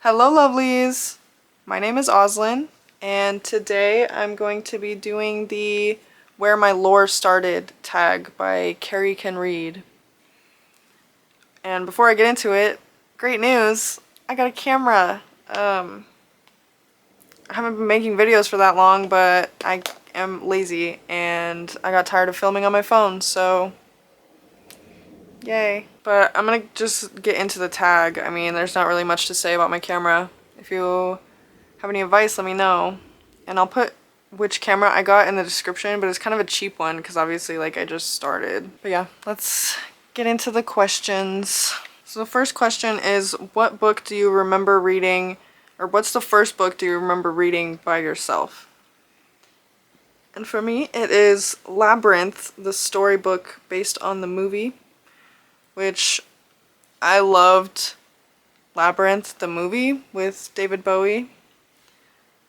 Hello lovelies! My name is Oslin, and today I'm going to be doing the Where My Lore Started tag by Carrie Can Read. And before I get into it, great news! I got a camera! I haven't been making videos for that long, but I am lazy and I got tired of filming on my phone, so yay. But I'm gonna just get into the tag. I mean, there's not really much to say about my camera. If you have any advice, let me know. And I'll put which camera I got in the description, but it's kind of a cheap one because obviously like I just started. But yeah, let's get into the questions. So the first question is, what book do you remember reading, or what's the first book do you remember reading by yourself? And for me, it is Labyrinth, the storybook based on the movie, which I loved. Labyrinth, the movie with David Bowie,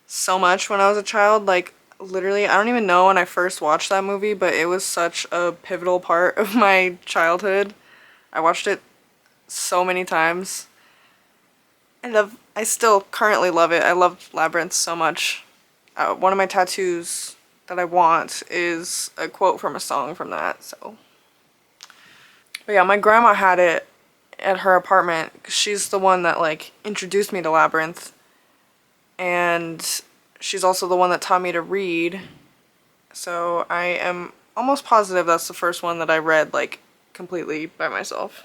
so much when I was a child. Like, literally, I don't even know when I first watched that movie, but it was such a pivotal part of my childhood. I watched it so many times. I still currently love it. I love Labyrinth so much. One of my tattoos that I want is a quote from a song from that, so. But yeah, my grandma had it at her apartment. She's the one that like introduced me to Labyrinth, and she's also the one that taught me to read, so I am almost positive that's the first one that I read like completely by myself.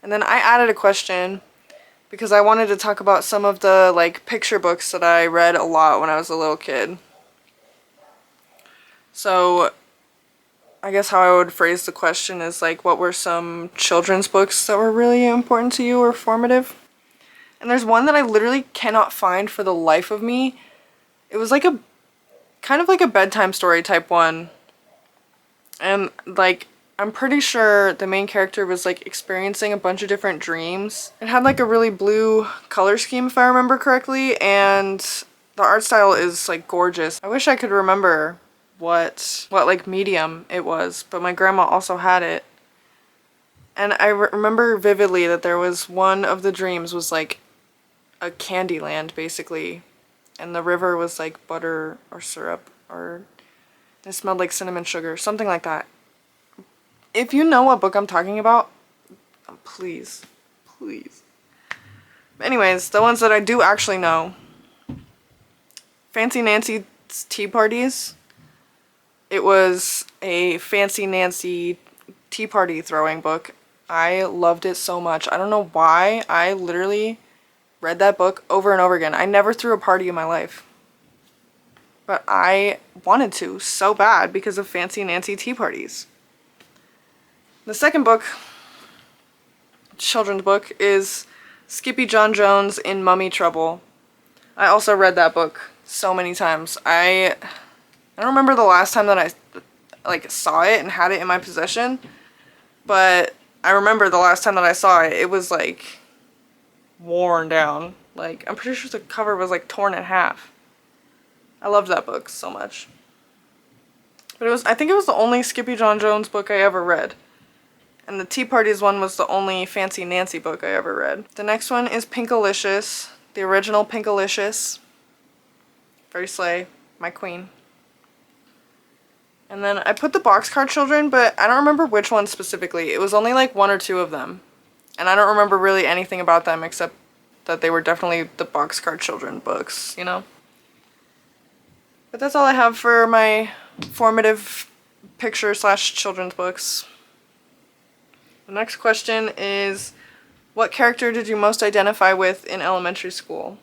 And then I added a question because I wanted to talk about some of the like picture books that I read a lot when I was a little kid. So I guess how I would phrase the question is like, what were some children's books that were really important to you or formative? And there's one that I literally cannot find for the life of me. It was like a kind of like a bedtime story type one. And like, I'm pretty sure the main character was like experiencing a bunch of different dreams. It had like a really blue color scheme if I remember correctly, and the art style is like gorgeous. I wish I could remember what like medium it was, but my grandma also had it. And I remember vividly that there was one of the dreams was like a candy land basically, and the river was like butter or syrup, or it smelled like cinnamon sugar, something like that. If you know what book I'm talking about, please. Anyways, the ones that I do actually know: Fancy Nancy's Tea Parties. It was a Fancy Nancy tea party throwing book. I loved it so much. I don't know why. I literally read that book over and over again. I never threw a party in my life, but I wanted to so bad because of Fancy Nancy tea parties. The second book, children's book, is Skippy John Jones in Mummy Trouble. I also read that book so many times. I don't remember the last time that I like saw it and had it in my possession, but I remember the last time that I saw it, it was like worn down. Like, I'm pretty sure the cover was like torn in half. I loved that book so much. But I think it was the only Skippy John Jones book I ever read. And the Tea Parties one was the only Fancy Nancy book I ever read. The next one is Pinkalicious, the original Pinkalicious. Very slay, my queen. And then I put the Boxcar Children, but I don't remember which one specifically. It was only like one or two of them. And I don't remember really anything about them except that they were definitely the Boxcar Children books, you know? But that's all I have for my formative picture/children's books. The next question is, what character did you most identify with in elementary school?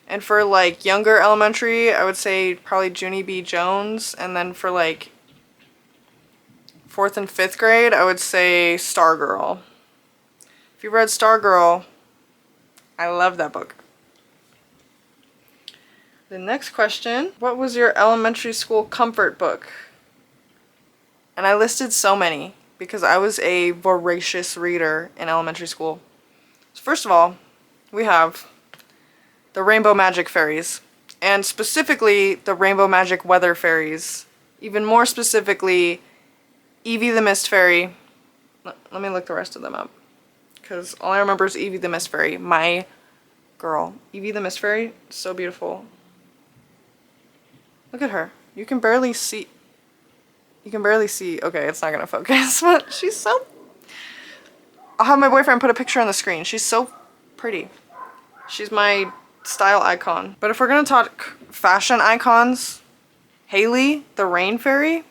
And for like younger elementary, I would say probably Junie B. Jones. And then for like 4th and 5th grade, I would say Stargirl. If you read Stargirl, I love that book. The next question, what was your elementary school comfort book? And I listed so many because I was a voracious reader in elementary school. So first of all, we have the Rainbow Magic Fairies, and specifically the Rainbow Magic Weather Fairies. Even more specifically, Evie the Mist Fairy. Let me look the rest of them up. because all I remember is Evie the Mist Fairy. My girl. Evie the Mist Fairy, so beautiful. Look at her. You can barely see. Okay, it's not gonna focus, but she's so... I'll have my boyfriend put a picture on the screen. She's so pretty. She's my style icon. But if we're gonna talk fashion icons, Haley, the Rain Fairy.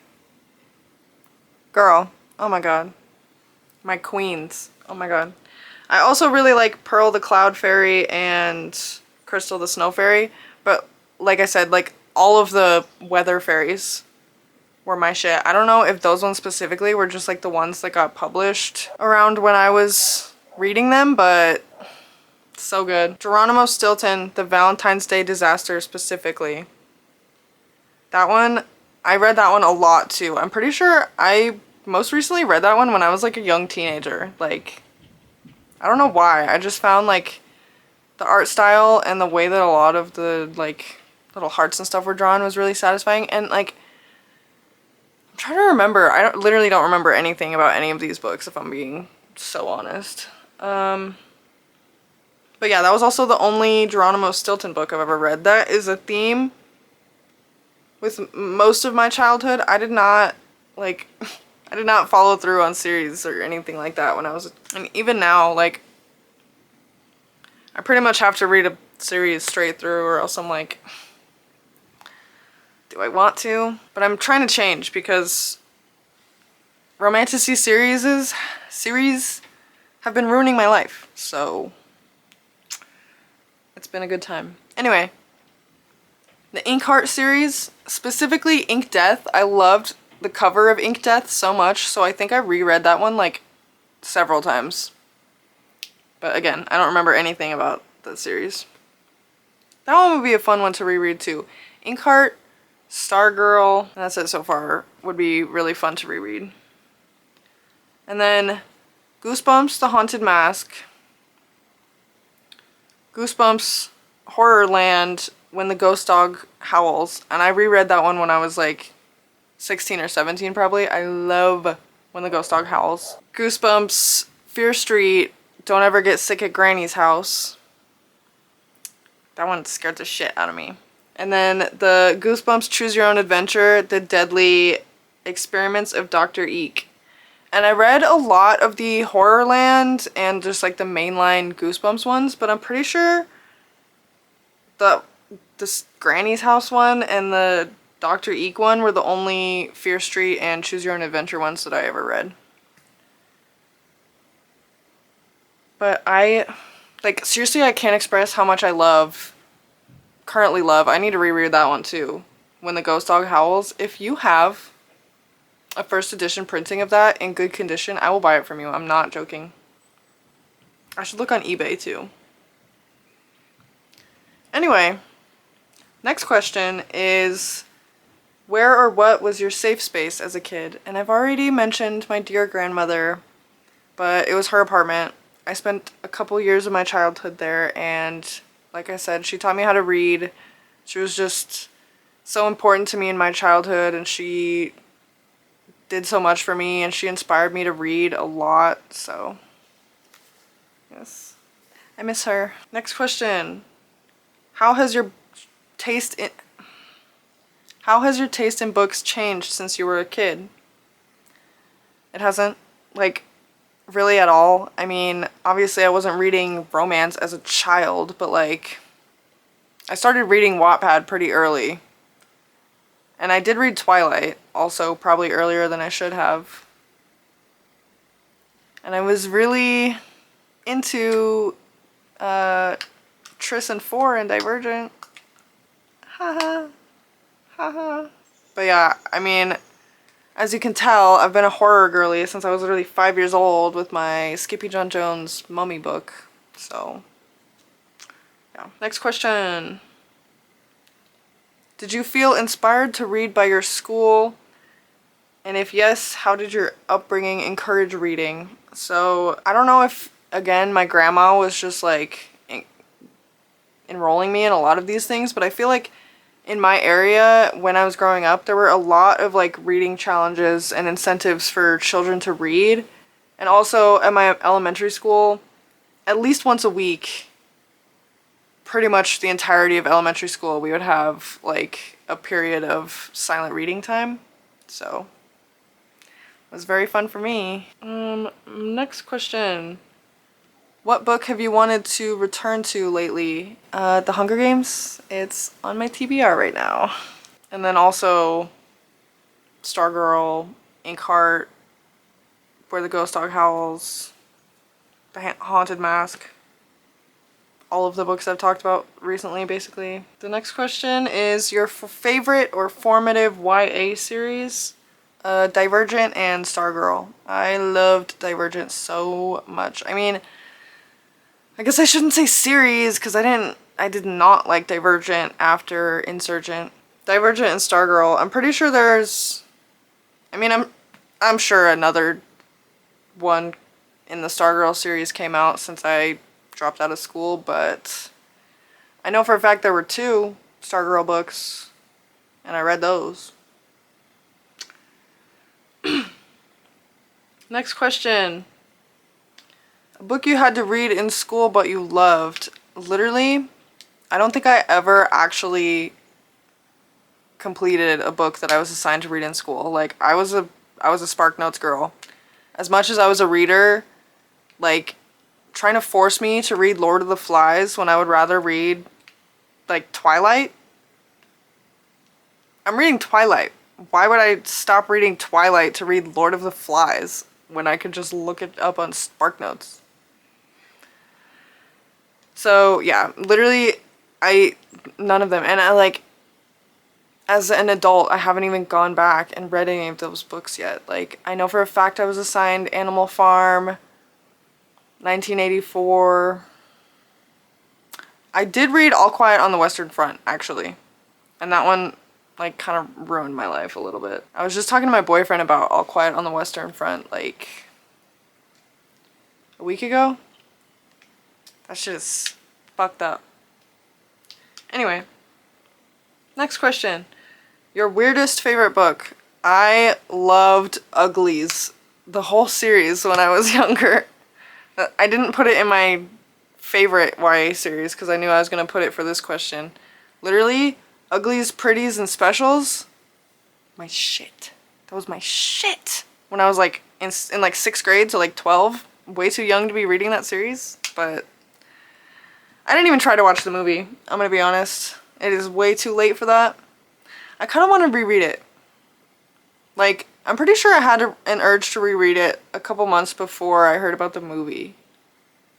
Girl, oh my god. My queens, oh my god. I also really like Pearl the Cloud Fairy and Crystal the Snow Fairy. But like I said, like all of the weather fairies were my shit. I don't know if those ones specifically were just like the ones that got published around when I was reading them, but so good. Geronimo Stilton, The Valentine's Day Disaster specifically. That one, I read that one a lot too. I'm pretty sure I most recently read that one when I was like a young teenager. Like, I don't know why. I just found like the art style and the way that a lot of the like little hearts and stuff were drawn was really satisfying. And like, I'm trying to remember. Literally don't remember anything about any of these books, if I'm being so honest. But yeah, that was also the only Geronimo Stilton book I've ever read. That is a theme with most of my childhood. I did not like I did not follow through on series or anything like that when I was, and even now, like, I pretty much have to read a series straight through or else I'm like, do I want to? But I'm trying to change because romantasy series have been ruining my life, so it's been a good time. Anyway, the Inkheart series, specifically Ink Death, I loved the cover of Ink Death so much, so I think I reread that one like several times. But again, I don't remember anything about the series. That one would be a fun one to reread too. Inkheart, Stargirl, and that's it so far, would be really fun to reread. And then Goosebumps, The Haunted Mask, Goosebumps, Horrorland, When the Ghost Dog Howls, and I reread that one when I was like 16 or 17 probably. I love When the Ghost Dog Howls. Goosebumps, Fear Street, Don't Ever Get Sick at Granny's House. That one scared the shit out of me. And then the Goosebumps Choose Your Own Adventure, The Deadly Experiments of Dr. Eek. And I read a lot of the Horrorland and just like the mainline Goosebumps ones, but I'm pretty sure this Granny's House one and the Dr. Eek one were the only Fear Street and Choose Your Own Adventure ones that I ever read. But like, seriously, I can't express how much I currently love. I need to reread that one too. When the Ghost Dog Howls. If you have a first edition printing of that in good condition, I will buy it from you. I'm not joking. I should look on eBay too. Anyway, next question is, where or what was your safe space as a kid? And I've already mentioned my dear grandmother, but it was her apartment. I spent a couple years of my childhood there, and like I said, she taught me how to read. She was just so important to me in my childhood, and she did so much for me, and she inspired me to read a lot, so yes, I miss her. Next question. How has your taste in books changed since you were a kid? It hasn't, like, really at all. I mean, obviously I wasn't reading romance as a child, but like, I started reading Wattpad pretty early. And I did read Twilight, also probably earlier than I should have. And I was really into Tris and Four and Divergent. Haha. Haha. But yeah, I mean, as you can tell, I've been a horror girly since I was literally 5 years old with my Skippy John Jones mummy book. So, yeah. Next question. Did you feel inspired to read by your school? And if yes, how did your upbringing encourage reading? So, I don't know if, again, my grandma was just like enrolling me in a lot of these things, but I feel like in my area, when I was growing up, there were a lot of like reading challenges and incentives for children to read. And also at my elementary school, at least once a week, pretty much the entirety of elementary school, we would have like a period of silent reading time. So it was very fun for me. Next question. What book have you wanted to return to lately? The Hunger Games. It's on my TBR right now. And then also Stargirl, Inkheart, Where the Ghost Dog Howls, The Haunted Mask. All of the books I've talked about recently, basically. The next question is your favorite or formative YA series? Divergent and Stargirl. I loved Divergent so much. I mean, I guess I shouldn't say series because I did not like Divergent after Insurgent. Divergent and Stargirl. I'm pretty sure I'm sure another one in the Stargirl series came out since I dropped out of school, but I know for a fact there were 2 Stargirl books, and I read those. Next question. A book you had to read in school but you loved. Literally, I don't think I ever actually completed a book that I was assigned to read in school. Like, I was a SparkNotes girl. As much as I was a reader, like, trying to force me to read Lord of the Flies when I would rather read, like, Twilight. I'm reading Twilight. Why would I stop reading Twilight to read Lord of the Flies when I could just look it up on SparkNotes? So, yeah, literally, none of them. And as an adult, I haven't even gone back and read any of those books yet. Like, I know for a fact I was assigned Animal Farm, 1984. I did read All Quiet on the Western Front, actually. And that one, like, kind of ruined my life a little bit. I was just talking to my boyfriend about All Quiet on the Western Front, like, a week ago. That shit is fucked up. Anyway. Next question. Your weirdest favorite book? I loved Uglies, the whole series when I was younger. I didn't put it in my favorite YA series because I knew I was going to put it for this question. Literally, Uglies, Pretties, and Specials. My shit. That was my shit. When I was like in like 6th grade to like 12. Way too young to be reading that series. But I didn't even try to watch the movie. I'm going to be honest. It is way too late for that. I kind of want to reread it. Like, I'm pretty sure I had an urge to reread it a couple months before I heard about the movie.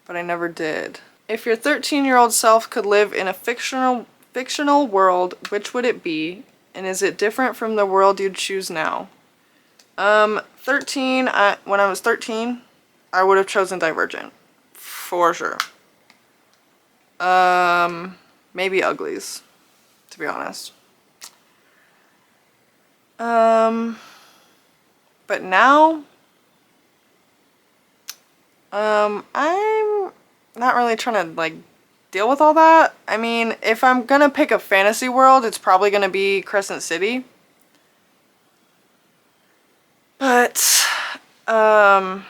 But I never did. If your 13-year-old self could live in a fictional world, which would it be? And is it different from the world you'd choose now? When I was 13, I would have chosen Divergent. For sure. Maybe Uglies, to be honest. But now, I'm not really trying to, like, deal with all that. I mean, if I'm gonna pick a fantasy world, it's probably gonna be Crescent City. But, that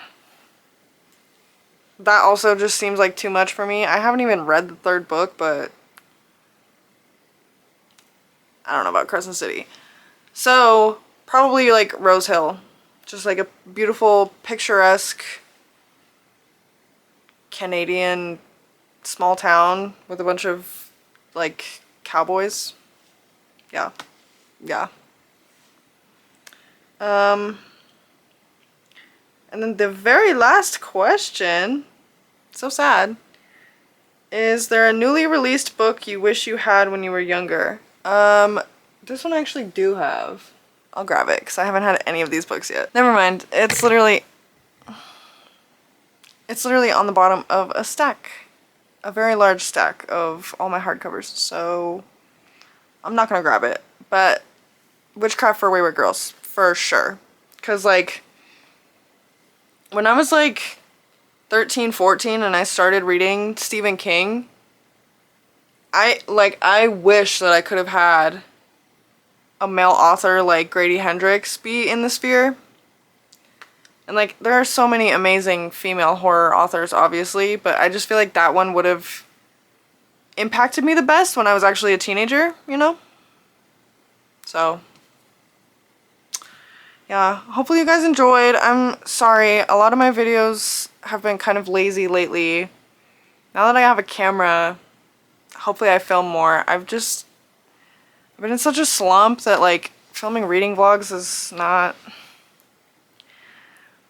also just seems like too much for me. I haven't even read the 3rd book, but I don't know about Crescent City. So, probably like Rose Hill. Just like a beautiful, picturesque Canadian small town with a bunch of like cowboys. Yeah. Yeah. And then the very last question, so sad, is there a newly released book you wish you had when you were younger? This one I actually do have. I'll grab it because I haven't had any of these books yet. Never mind. It's literally on the bottom of a stack. A very large stack of all my hardcovers. So I'm not gonna grab it. But Witchcraft for Wayward Girls, for sure. Because, like, when I was like 13, 14 and I started reading Stephen King, I wish that I could have had a male author like Grady Hendrix be in the sphere. And like, there are so many amazing female horror authors, obviously, but I just feel like that one would have impacted me the best when I was actually a teenager, you know? So, yeah, hopefully you guys enjoyed. I'm sorry, a lot of my videos have been kind of lazy lately. Now that I have a camera, hopefully I film more. I've been in such a slump that like filming reading vlogs is not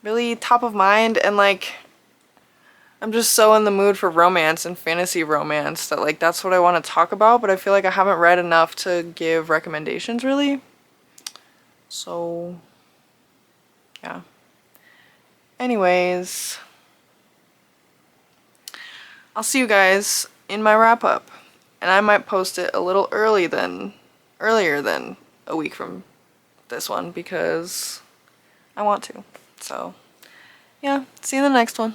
really top of mind, and like I'm just so in the mood for romance and fantasy romance that like that's what I want to talk about, but I feel like I haven't read enough to give recommendations really. So yeah. Anyways, I'll see you guys in my wrap up, and I might post it a little earlier than a week from this one because I want to. So yeah, see you in the next one.